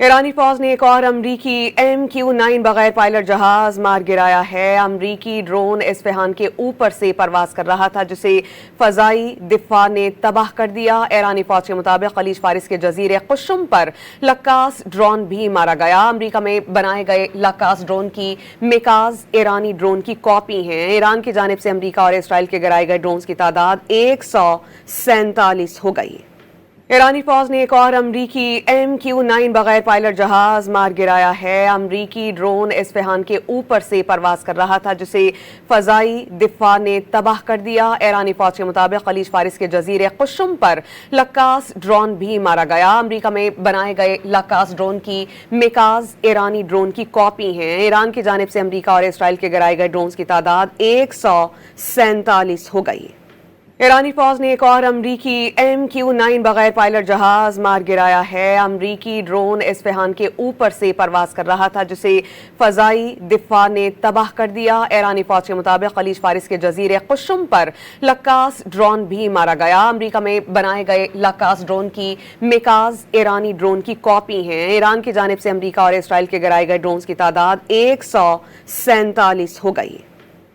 ईरानी फौज ने एक और अमरीकी MQ-9 बगैर पायलट जहाज मार गिराया है। अमरीकी ड्रोन इस्फहान के ऊपर से परवाज कर रहा था, जिसे फजाई दिफा ने तबाह कर दिया। ईरानी फौज के मुताबिक खलीज फारिस के जजीरे कुशुम पर लक्कास ड्रोन भी मारा गया। अमरीका में बनाए गए लक्कास ड्रोन की मेकाज ईरानी ड्रोन की कॉपी हैं। ईरान की जानिब से अमरीका और इसराइल के गिराए गए ड्रोन की तादाद 147 हो गई। ईरानी फौज ने एक और अमरीकी MQ-9 बगैर पायलट जहाज मार गिराया है। अमरीकी ड्रोन इस्फहान के ऊपर से परवाज कर रहा था, जिसे फजाई दिफा ने तबाह कर दिया। ईरानी फौज के मुताबिक खलीज फारिस के जजीरे कुशुम पर लक्कास ड्रोन भी मारा गया। अमरीका में बनाए गए लक्कास ड्रोन की मेकाज ईरानी ड्रोन की कॉपी हैं। ईरान की जानिब से अमरीका और इसराइल के गिराए गए ड्रोन की तादाद 147 हो गई। ईरानी फौज ने एक और अमरीकी MQ-9 बगैर पायलट जहाज मार गिराया है। अमरीकी ड्रोन इस्फहान के ऊपर से परवाज कर रहा था, जिसे फजाई दिफा ने तबाह कर दिया। ईरानी फौज के मुताबिक खलीज फारिस के जजीरे कुशुम पर लक्कास ड्रोन भी मारा गया। अमरीका में बनाए गए लक्कास ड्रोन की मेकाज ईरानी ड्रोन की कॉपी हैं। ईरान की जानिब से अमरीका और इसराइल के गिराए गए ड्रोन की तादाद 147 हो गई।